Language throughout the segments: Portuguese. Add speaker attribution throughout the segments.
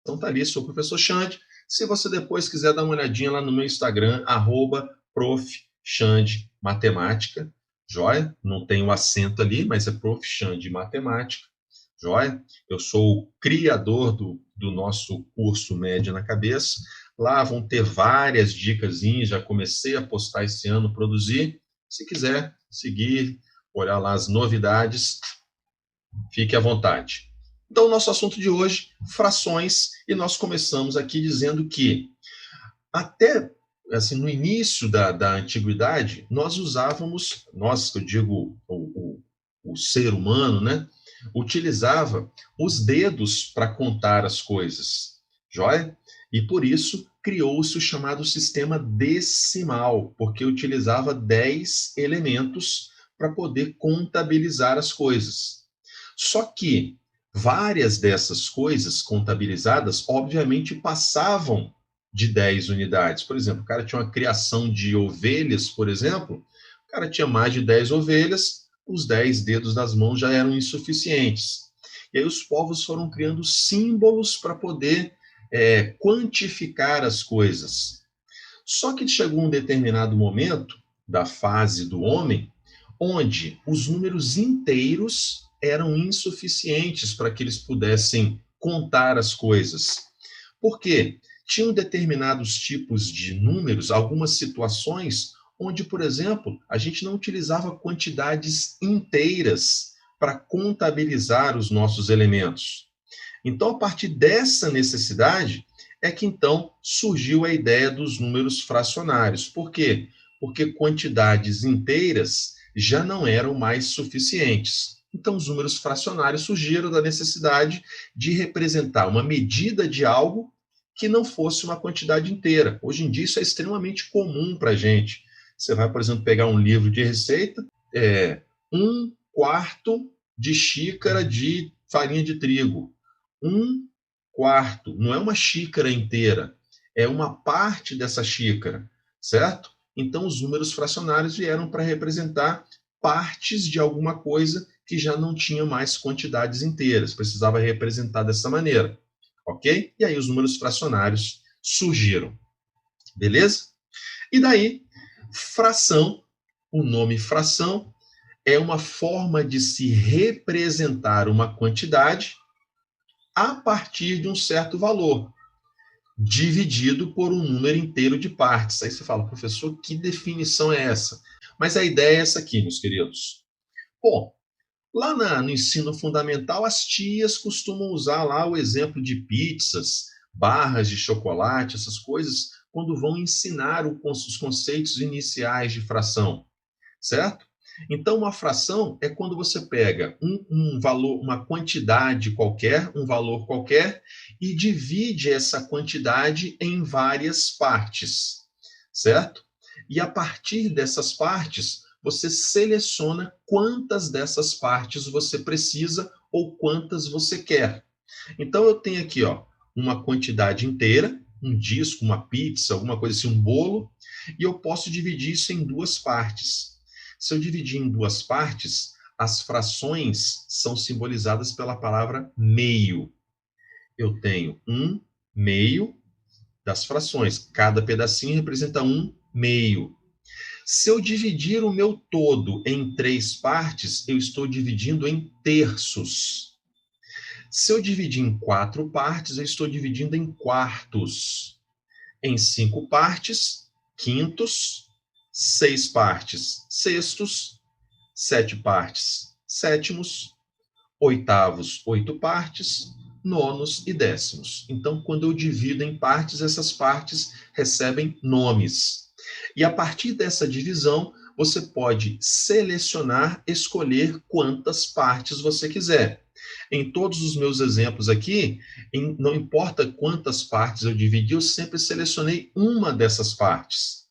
Speaker 1: Então tá ali, sou o professor Xande. Se você depois quiser dar uma olhadinha lá no meu Instagram, @prof.xande.matemática, joia? Não tem o acento ali, mas é Prof. Xande Matemática, joia? Eu sou o criador do nosso curso Média na Cabeça. Lá vão ter várias dicasinhas, já comecei a postar esse ano, produzir. Se quiser seguir, olhar lá as novidades, fique à vontade. Então, o nosso assunto de hoje, frações, e nós começamos aqui dizendo que até assim, no início da antiguidade, nós usávamos, nós, que eu digo, o ser humano, né, utilizava os dedos para contar as coisas, joia? E por isso criou-se o chamado sistema decimal, porque utilizava 10 elementos para poder contabilizar as coisas. Só que várias dessas coisas contabilizadas, obviamente, passavam de 10 unidades. Por exemplo, o cara tinha uma criação de ovelhas, por exemplo, o cara tinha mais de 10 ovelhas, os 10 dedos das mãos já eram insuficientes. E aí os povos foram criando símbolos para poder quantificar as coisas. Só que chegou um determinado momento da fase do homem, onde os números inteiros eram insuficientes para que eles pudessem contar as coisas. Por quê? Tinham determinados tipos de números, algumas situações onde, por exemplo, a gente não utilizava quantidades inteiras para contabilizar os nossos elementos. Então, a partir dessa necessidade, é que então surgiu a ideia dos números fracionários. Por quê? Porque quantidades inteiras já não eram mais suficientes. Então, os números fracionários surgiram da necessidade de representar uma medida de algo que não fosse uma quantidade inteira. Hoje em dia, isso é extremamente comum para a gente. Você vai, por exemplo, pegar um livro de receita, 1/4 de xícara de farinha de trigo. 1/4, não é uma xícara inteira, é uma parte dessa xícara, certo? Então, os números fracionários vieram para representar partes de alguma coisa que já não tinha mais quantidades inteiras, precisava representar dessa maneira, ok? E aí os números fracionários surgiram, beleza? E daí, fração, o nome fração é uma forma de se representar uma quantidade a partir de um certo valor, dividido por um número inteiro de partes. Aí você fala, professor, que definição é essa? Mas a ideia é essa aqui, meus queridos. Bom, lá no ensino fundamental, as tias costumam usar lá o exemplo de pizzas, barras de chocolate, essas coisas, quando vão ensinar os conceitos iniciais de fração, certo? Então, uma fração é quando você pega um valor, uma quantidade qualquer, um valor qualquer, e divide essa quantidade em várias partes, certo? E a partir dessas partes, você seleciona quantas dessas partes você precisa ou quantas você quer. Então, eu tenho aqui, ó, uma quantidade inteira, um disco, uma pizza, alguma coisa assim, um bolo, e eu posso dividir isso em duas partes. Se eu dividir em duas partes, as frações são simbolizadas pela palavra meio. Eu tenho 1/2 das frações. Cada pedacinho representa 1/2. Se eu dividir o meu todo em 3 partes, eu estou dividindo em terços. Se eu dividir em 4 partes, eu estou dividindo em quartos. Em 5 partes, quintos. 6 partes, sextos. 7 partes, sétimos. Oitavos, 8 partes. Nonos e décimos. Então, quando eu divido em partes, essas partes recebem nomes. E a partir dessa divisão, você pode selecionar, escolher quantas partes você quiser. Em todos os meus exemplos aqui, não importa quantas partes eu dividi, eu sempre selecionei uma dessas partes.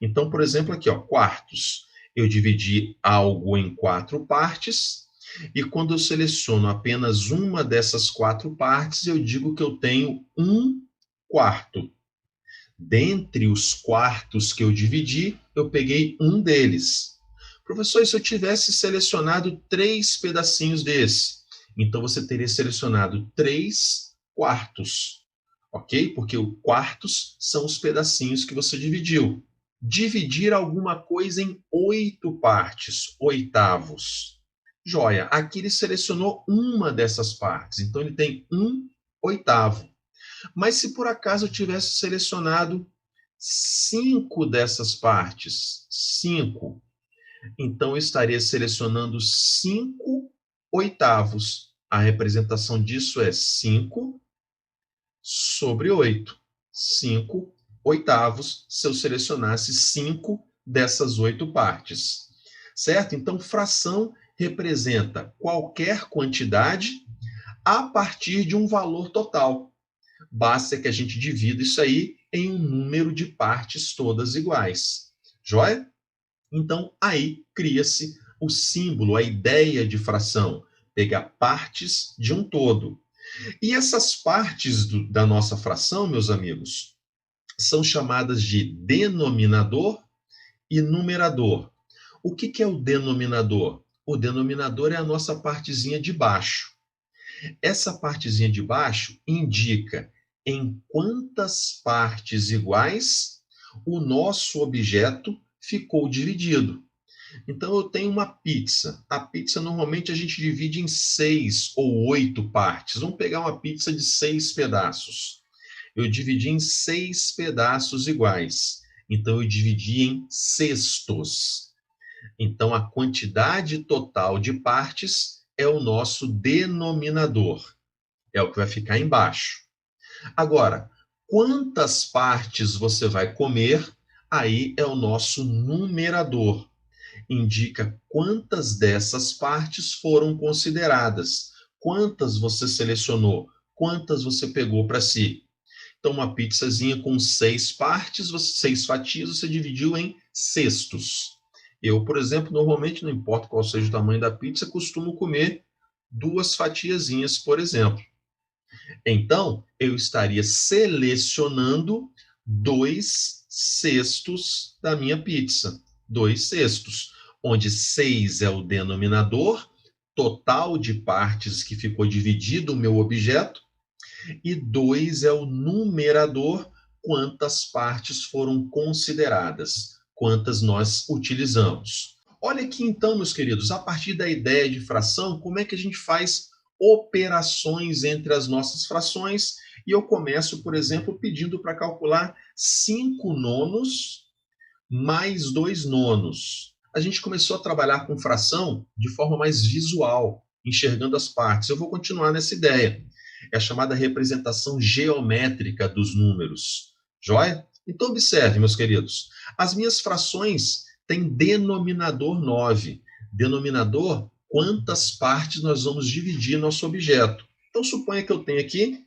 Speaker 1: Então, por exemplo, aqui, ó, quartos. Eu dividi algo em 4 partes, e quando eu seleciono apenas uma dessas 4 partes, eu digo que eu tenho 1/4. Dentre os quartos que eu dividi, eu peguei um deles. Professor, e se eu tivesse selecionado 3 pedacinhos desse? Então, você teria selecionado 3 quartos. ok? Porque o quartos são os pedacinhos que você dividiu. Dividir alguma coisa em 8 partes, oitavos. Joia, aqui ele selecionou uma dessas partes, então ele tem 1/8. Mas se por acaso eu tivesse selecionado 5 dessas partes, 5, então eu estaria selecionando 5/8. A representação disso é 5/8. 5/8 se eu selecionasse 5 dessas 8 partes. Certo? Então, fração representa qualquer quantidade a partir de um valor total. Basta que a gente divida isso aí em um número de partes todas iguais. Joia? Então, aí cria-se o símbolo, a ideia de fração, pegar partes de um todo. E essas partes da nossa fração, meus amigos, são chamadas de denominador e numerador. O que é o denominador? O denominador é a nossa partezinha de baixo. Essa partezinha de baixo indica em quantas partes iguais o nosso objeto ficou dividido. Então, eu tenho uma pizza. A pizza, normalmente, a gente divide em 6 ou 8 partes. Vamos pegar uma pizza de 6 pedaços. Eu dividi em 6 pedaços iguais. Então, eu dividi em cestos. Então, a quantidade total de partes é o nosso denominador. É o que vai ficar embaixo. Agora, quantas partes você vai comer? Aí é o nosso numerador. Indica quantas dessas partes foram consideradas, quantas você selecionou, quantas você pegou para si. Então, uma pizzazinha com 6 partes, 6 fatias, você dividiu em cestos. Eu, por exemplo, normalmente, não importa qual seja o tamanho da pizza, costumo comer 2 fatiazinhas, por exemplo. Então, eu estaria selecionando 2 cestos da minha pizza. 2 cestos, onde 6 é o denominador, total de partes que ficou dividido o meu objeto, e 2 é o numerador, quantas partes foram consideradas, quantas nós utilizamos. Olha aqui então, meus queridos, a partir da ideia de fração, como é que a gente faz operações entre as nossas frações? E eu começo, por exemplo, pedindo para calcular 5 nonos mais 2 nonos. A gente começou a trabalhar com fração de forma mais visual, enxergando as partes. Eu vou continuar nessa ideia. É a chamada representação geométrica dos números. Joia? Então, observe, meus queridos. As minhas frações têm denominador 9. Denominador, quantas partes nós vamos dividir nosso objeto. Então, suponha que eu tenha aqui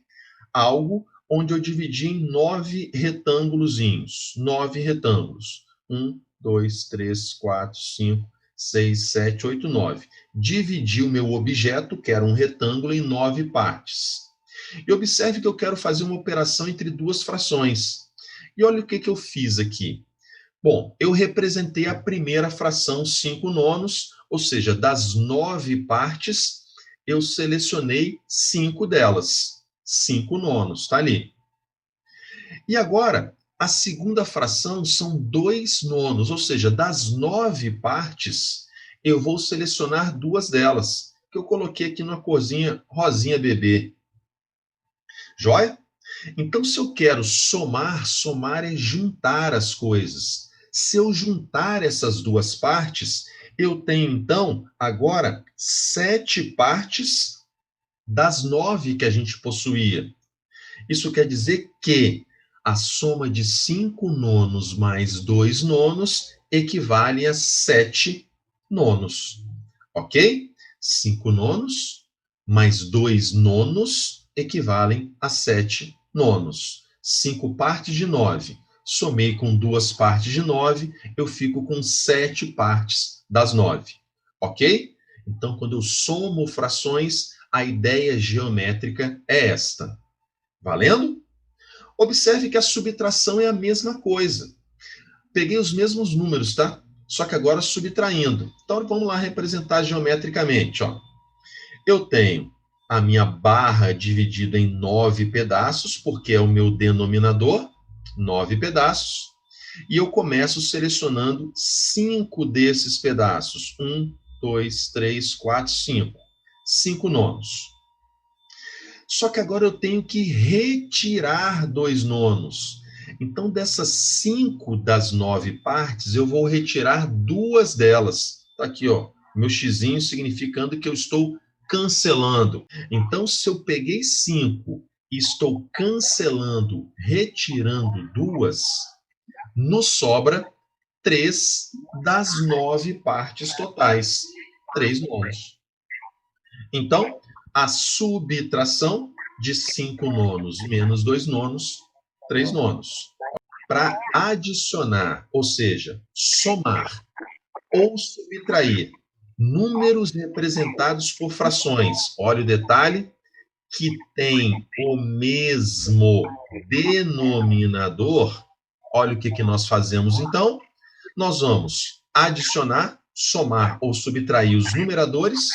Speaker 1: algo onde eu dividi em 9 retângulozinhos. 9 retângulos. 1, 2, 3, 4, 5, 6, 7, 8, 9. Dividi o meu objeto, que era um retângulo, em 9 partes. E observe que eu quero fazer uma operação entre duas frações. E olha o que eu fiz aqui. Bom, eu representei a primeira fração, 5 nonos, ou seja, das 9 partes, eu selecionei 5 delas. 5 nonos, está ali. E agora, a segunda fração são 2 nonos, ou seja, das 9 partes, eu vou selecionar 2 delas, que eu coloquei aqui numa corzinha rosinha bebê. Joia? Então, se eu quero somar, somar é juntar as coisas. Se eu juntar essas duas partes, eu tenho, então, agora 7 partes das 9 que a gente possuía. Isso quer dizer que a soma de 5 nonos mais 2 nonos equivale a 7 nonos. Ok? 5 nonos mais 2 nonos equivalem a 7 nonos. 5 partes de 9. Somei com 2 partes de 9, eu fico com 7 partes das 9. Ok? Então, quando eu somo frações, a ideia geométrica é esta. Valendo? Observe que a subtração é a mesma coisa. Peguei os mesmos números, tá? Só que agora subtraindo. Então, vamos lá representar geometricamente. Ó. Eu tenho a minha barra dividida em 9 pedaços, porque é o meu denominador, 9 pedaços, e eu começo selecionando 5 desses pedaços. 1, 2, 3, 4, 5. 5 nonos. Só que agora eu tenho que retirar 2 nonos. Então, dessas 5 das 9 partes, eu vou retirar 2 delas. Está aqui, ó, meu xizinho significando que eu estou cancelando. Então, se eu peguei 5 e estou cancelando, retirando 2, nos sobra 3 das 9 partes totais. 3 nonos. Então, a subtração de 5 nonos menos 2 nonos, 3 nonos. Para adicionar, ou seja, somar ou subtrair números representados por frações, olha o detalhe, que tem o mesmo denominador, olha o que nós fazemos então. Nós vamos adicionar, somar ou subtrair os numeradores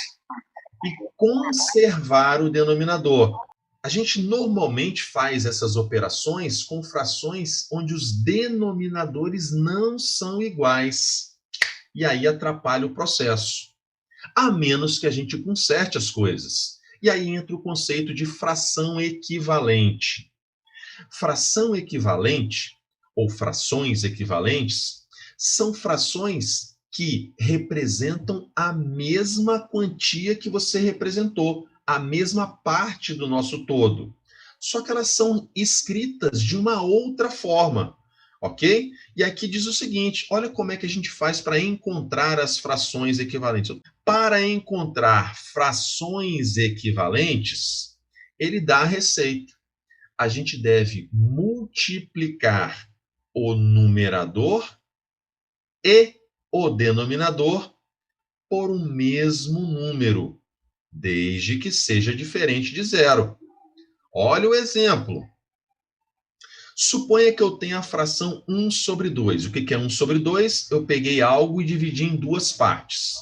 Speaker 1: e conservar o denominador. A gente normalmente faz essas operações com frações onde os denominadores não são iguais. E aí atrapalha o processo. A menos que a gente conserte as coisas. E aí entra o conceito de fração equivalente. Fração equivalente, ou frações equivalentes, são frações que representam a mesma quantia que você representou, a mesma parte do nosso todo. Só que elas são escritas de uma outra forma, ok? E aqui diz o seguinte, olha como é que a gente faz para encontrar as frações equivalentes. Para encontrar frações equivalentes, ele dá a receita. A gente deve multiplicar o numerador e o denominador por um mesmo número, desde que seja diferente de zero. Olha o exemplo. Suponha que eu tenha a fração 1 sobre 2. O que é 1 sobre 2? Eu peguei algo e dividi em 2 partes.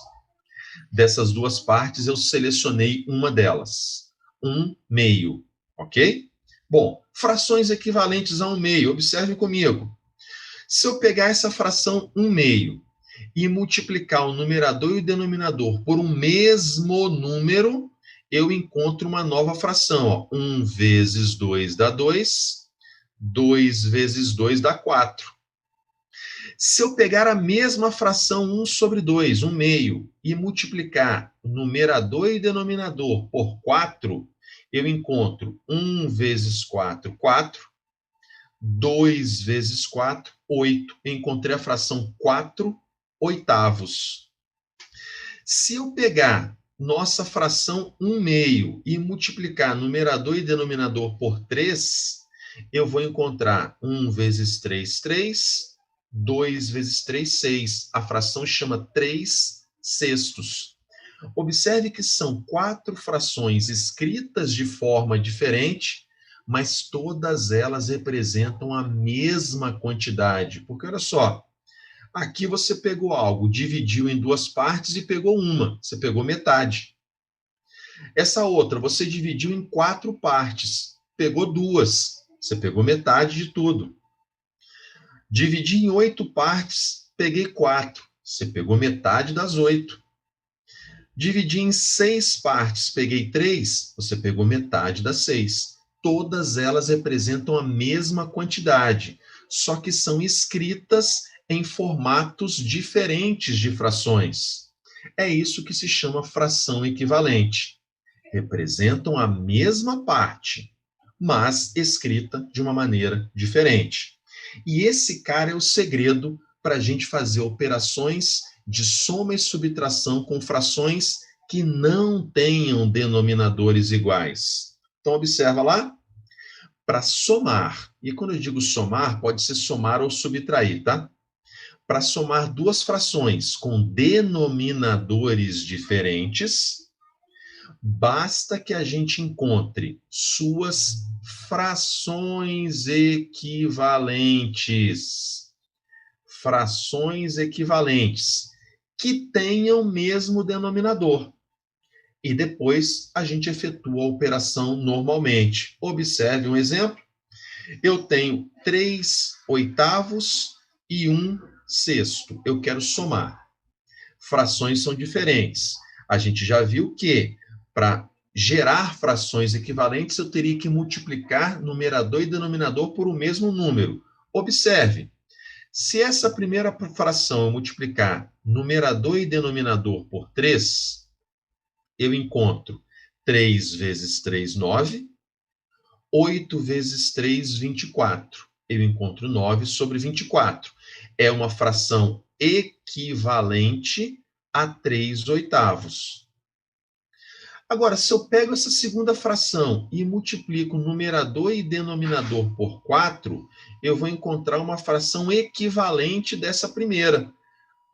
Speaker 1: Dessas 2 partes, eu selecionei uma delas. 1/2, ok? Bom, frações equivalentes a 1/2. Observe comigo. Se eu pegar essa fração 1/2 e multiplicar o numerador e o denominador por um mesmo número, eu encontro uma nova fração. Ó. 1 vezes 2 dá 2, 2 vezes 2 dá 4. Se eu pegar a mesma fração 1 sobre 2, 1/2, e multiplicar o numerador e o denominador por 4, eu encontro 1 vezes 4, 4. 2 vezes 4, 8. Encontrei a fração 4 oitavos. Se eu pegar nossa fração 1/2 e multiplicar numerador e denominador por 3, eu vou encontrar 1 vezes 3, 3. 2 vezes 3, 6. A fração chama 3 sextos. Observe que são 4 frações escritas de forma diferente, mas todas elas representam a mesma quantidade. Porque olha só, aqui você pegou algo, dividiu em 2 partes e pegou uma, você pegou metade. Essa outra você dividiu em 4 partes, pegou 2, você pegou metade de tudo. Dividi em 8 partes, peguei 4, você pegou metade das 8. Dividi em 6 partes, peguei 3, você pegou metade das 6. Todas elas representam a mesma quantidade, só que são escritas em formatos diferentes de frações. É isso que se chama fração equivalente. Representam a mesma parte, mas escrita de uma maneira diferente. E esse cara é o segredo para a gente fazer operações de soma e subtração com frações que não tenham denominadores iguais. Então, observa lá. Para somar, e quando eu digo somar, pode ser somar ou subtrair, tá? Para somar 2 frações com denominadores diferentes, basta que a gente encontre suas frações equivalentes. Frações equivalentes que tenham o mesmo denominador. e depois a gente efetua a operação normalmente. Observe um exemplo. Eu tenho 3/8 e 1/6. Eu quero somar. Frações são diferentes. A gente já viu que, para gerar frações equivalentes, eu teria que multiplicar numerador e denominador por o mesmo número. Observe, se essa primeira fração eu multiplicar numerador e denominador por 3, eu encontro 3 vezes 3, 9. 8 vezes 3, 24. Eu encontro 9 sobre 24. É uma fração equivalente a 3/8. Agora, se eu pego essa segunda fração e multiplico numerador e denominador por 4, eu vou encontrar uma fração equivalente dessa primeira.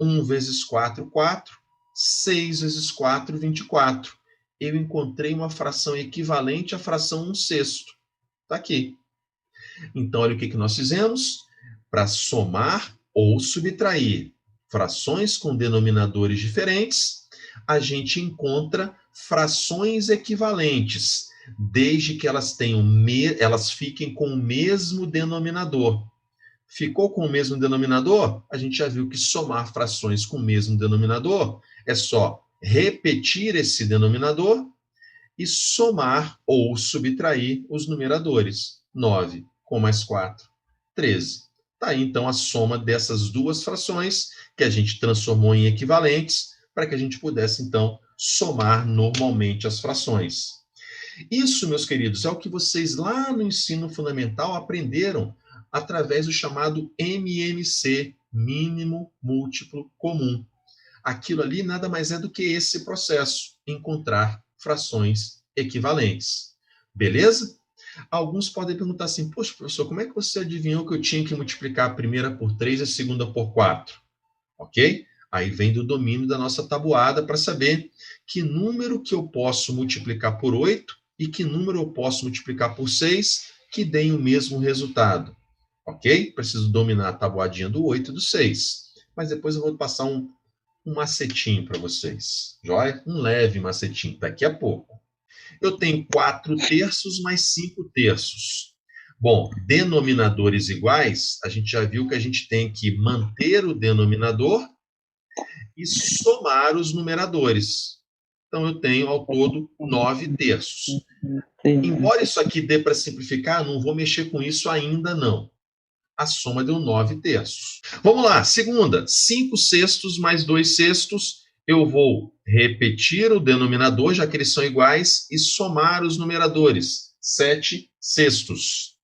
Speaker 1: 1 vezes 4, 4. 6 vezes 4, 24. Eu encontrei uma fração equivalente à fração 1/6. Está aqui. Então, olha o que nós fizemos. Para somar ou subtrair frações com denominadores diferentes, a gente encontra frações equivalentes, desde que elas fiquem com o mesmo denominador. Ficou com o mesmo denominador? A gente já viu que somar frações com o mesmo denominador é só repetir esse denominador e somar ou subtrair os numeradores. 9 com mais 4, 13. Está aí, então, a soma dessas duas frações que a gente transformou em equivalentes para que a gente pudesse, então, somar normalmente as frações. Isso, meus queridos, é o que vocês lá no ensino fundamental aprenderam através do chamado MMC, mínimo múltiplo comum. Aquilo ali nada mais é do que esse processo, encontrar frações equivalentes. Beleza? Alguns podem perguntar assim, poxa, professor, como é que você adivinhou que eu tinha que multiplicar a primeira por 3 e a segunda por 4? Ok? Aí vem do domínio da nossa tabuada para saber que número que eu posso multiplicar por 8 e que número eu posso multiplicar por 6 que deem o mesmo resultado. Ok? Preciso dominar a tabuadinha do 8 e do 6. Mas depois eu vou passar um macetinho para vocês. Joia? Um leve macetinho, daqui a pouco. Eu tenho 4/3 mais 5/3. Bom, denominadores iguais, a gente já viu que a gente tem que manter o denominador e somar os numeradores. Então, eu tenho ao todo 9/3. Embora isso aqui dê para simplificar, não vou mexer com isso ainda não. A soma deu 9/3. Vamos lá, segunda, 5/6 mais 2/6. Eu vou repetir o denominador, já que eles são iguais, e somar os numeradores. 7/6.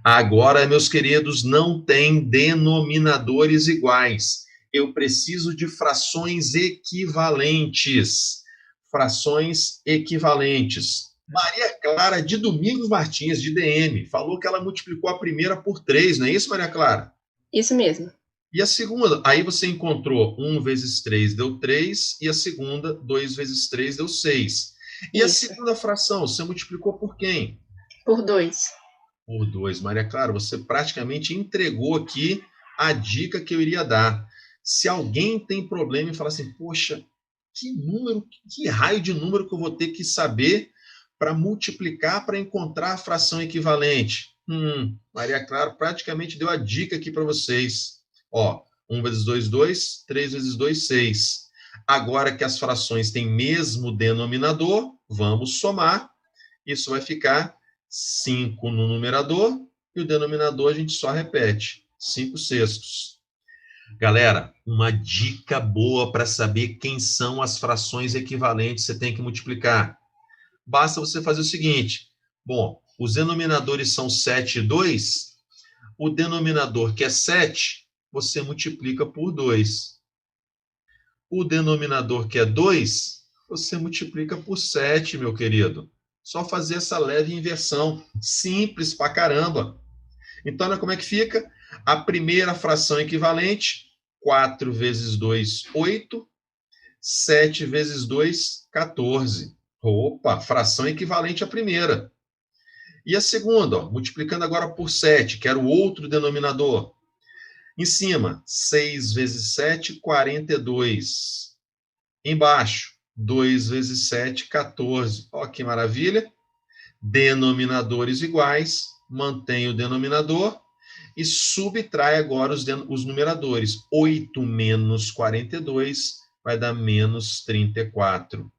Speaker 1: Agora, meus queridos, não tem denominadores iguais. Eu preciso de frações equivalentes. Frações equivalentes. Maria Clara de Domingos Martins, de DM, falou que ela multiplicou a primeira por 3, não é isso, Maria Clara?
Speaker 2: Isso mesmo.
Speaker 1: E a segunda? Aí você encontrou 1 vezes 3 deu 3, e a segunda, 2 vezes 3 deu 6. E a segunda fração, você multiplicou por quem?
Speaker 2: Por 2.
Speaker 1: Por 2. Maria Clara, você praticamente entregou aqui a dica que eu iria dar. Se alguém tem problema e fala assim, poxa, que número, que raio de número que eu vou ter que saber para multiplicar para encontrar a fração equivalente? Maria Clara praticamente deu a dica aqui para vocês. Ó, 1 vezes 2, 2, 3 vezes 2, 6. Agora que as frações têm mesmo denominador, vamos somar. Isso vai ficar 5 no numerador e o denominador a gente só repete, 5/6. Galera, uma dica boa para saber quem são as frações equivalentes você tem que multiplicar. Basta você fazer o seguinte, bom, os denominadores são 7 e 2, o denominador que é 7, você multiplica por 2. O denominador que é 2, você multiplica por 7, meu querido. Só fazer essa leve inversão. Simples pra caramba. Então, olha como é que fica. A primeira fração equivalente, 4 vezes 2, 8. 7 vezes 2, 14. Opa, fração equivalente à primeira. E a segunda, ó, multiplicando agora por 7, que era o outro denominador. Em cima, 6 vezes 7, 42. Embaixo, 2 vezes 7, 14. Ó, que maravilha. Denominadores iguais, mantém o denominador e subtrai agora os numeradores. 8 menos 42 vai dar menos 34.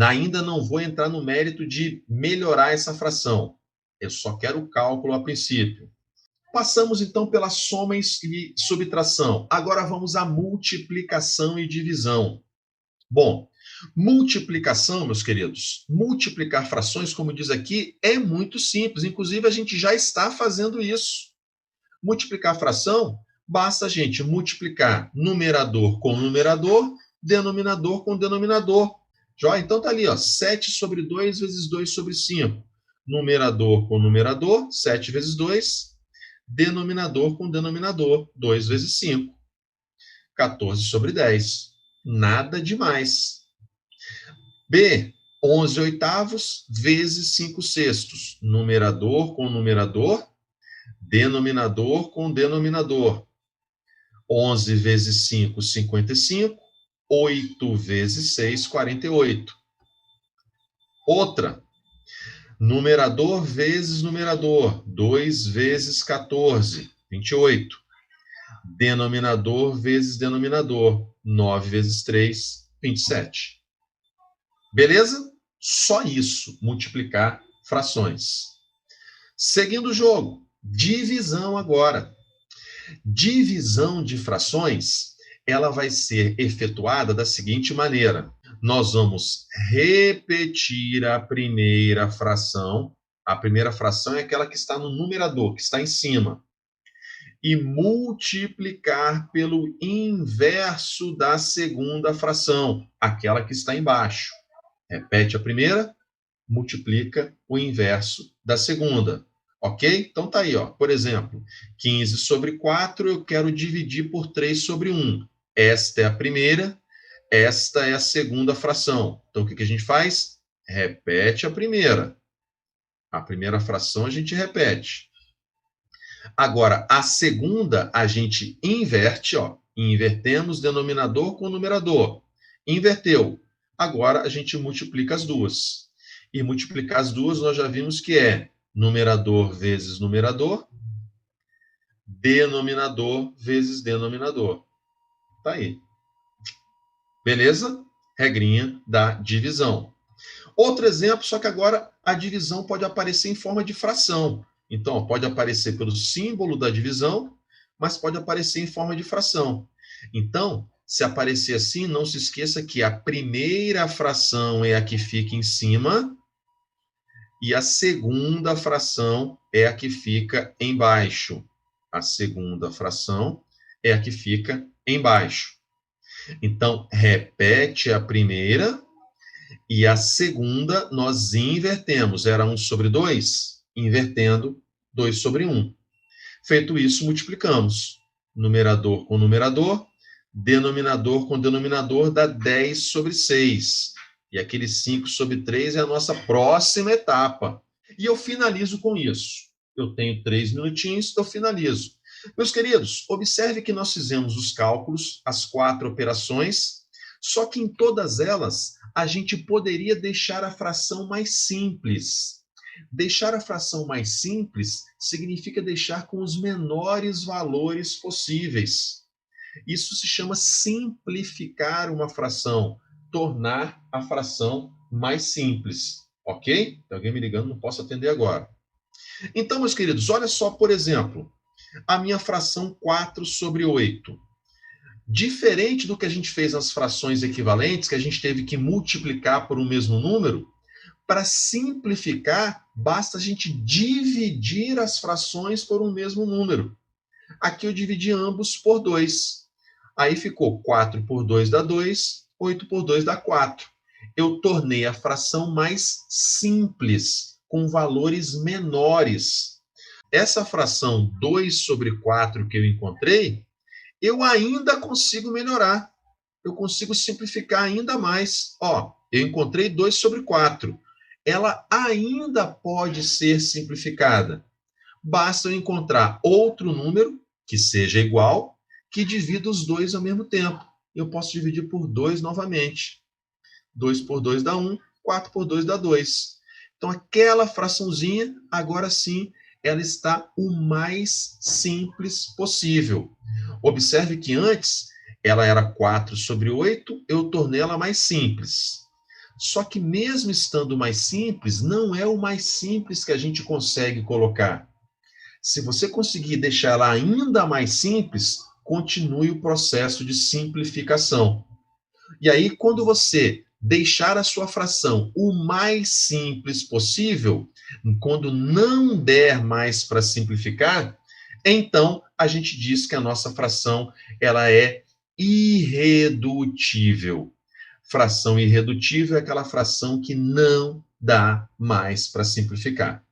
Speaker 1: Ainda não vou entrar no mérito de melhorar essa fração. Eu só quero o cálculo a princípio. Passamos, então, pela soma e subtração. Agora vamos à multiplicação e divisão. Bom, multiplicação, meus queridos, multiplicar frações, como diz aqui, é muito simples. Inclusive, a gente já está fazendo isso. Multiplicar fração, basta a gente multiplicar numerador com numerador, denominador com denominador. Joia? Então tá ali, ó, 7 sobre 2 vezes 2 sobre 5. Numerador com numerador, 7 vezes 2. Denominador com denominador, 2 vezes 5. 14 sobre 10. Nada demais. B, 11 oitavos vezes 5 sextos. Numerador com numerador, denominador com denominador. 11 vezes 5, 55. 8 vezes 6, 48. Outra. Numerador vezes numerador. 2 vezes 14, 28. Denominador vezes denominador. 9 vezes 3, 27. Beleza? Só isso, multiplicar frações. Seguindo o jogo, divisão agora. Divisão de frações, ela vai ser efetuada da seguinte maneira. Nós vamos repetir a primeira fração. A primeira fração é aquela que está no numerador, que está em cima. E multiplicar pelo inverso da segunda fração, aquela que está embaixo. Repete a primeira, multiplica o inverso da segunda. Ok? Então tá aí, ó. Por exemplo, 15 sobre 4 eu quero dividir por 3 sobre 1. Esta é a primeira, esta é a segunda fração. Então o que a gente faz? Repete a primeira. A primeira fração a gente repete. Agora, a segunda a gente inverte, ó. Invertemos denominador com numerador. Inverteu. Agora a gente multiplica as duas. E multiplicar as duas nós já vimos que é numerador vezes numerador, denominador vezes denominador. Tá aí. Beleza? Regrinha da divisão. Outro exemplo, só que agora a divisão pode aparecer em forma de fração. Então, pode aparecer pelo símbolo da divisão, mas pode aparecer em forma de fração. Então, se aparecer assim, não se esqueça que a primeira fração é a que fica em cima e a segunda fração é a que fica embaixo. A segunda fração é a que fica embaixo. Então, repete a primeira e a segunda nós invertemos. Era 1 sobre 2, invertendo 2 sobre 1. Feito isso, multiplicamos. Numerador com numerador, denominador com denominador dá 10 sobre 6. E aquele 5 sobre 3 é a nossa próxima etapa. E eu finalizo com isso. Eu tenho 3 minutinhos, eu finalizo. Meus queridos, observe que nós fizemos os cálculos, as 4 operações, só que em todas elas a gente poderia deixar a fração mais simples. Deixar a fração mais simples significa deixar com os menores valores possíveis. Isso se chama simplificar uma fração, tornar a fração mais simples. Ok? Tem alguém me ligando, não posso atender agora. Então, meus queridos, olha só, por exemplo, a minha fração 4 sobre 8. Diferente do que a gente fez nas frações equivalentes, que a gente teve que multiplicar por um mesmo número, para simplificar, basta a gente dividir as frações por um mesmo número. Aqui eu dividi ambos por 2. Aí ficou 4 por 2 dá 2, 8 por 2 dá 4. Eu tornei a fração mais simples, com valores menores. Essa fração 2 sobre 4 que eu encontrei, eu ainda consigo melhorar. Eu consigo simplificar ainda mais. Ó, eu encontrei 2 sobre 4. Ela ainda pode ser simplificada. Basta eu encontrar outro número que seja igual, que divida os dois ao mesmo tempo. Eu posso dividir por 2 novamente. 2 por 2 dá 1, 4 por 2 dá 2. Então, aquela fraçãozinha, agora sim, ela está o mais simples possível. Observe que antes ela era 4 sobre 8, eu tornei ela mais simples. Só que mesmo estando mais simples, não é o mais simples que a gente consegue colocar. Se você conseguir deixar ela ainda mais simples, continue o processo de simplificação. E aí, quando você deixar a sua fração o mais simples possível, quando não der mais para simplificar, então a gente diz que a nossa fração ela é irredutível. Fração irredutível é aquela fração que não dá mais para simplificar.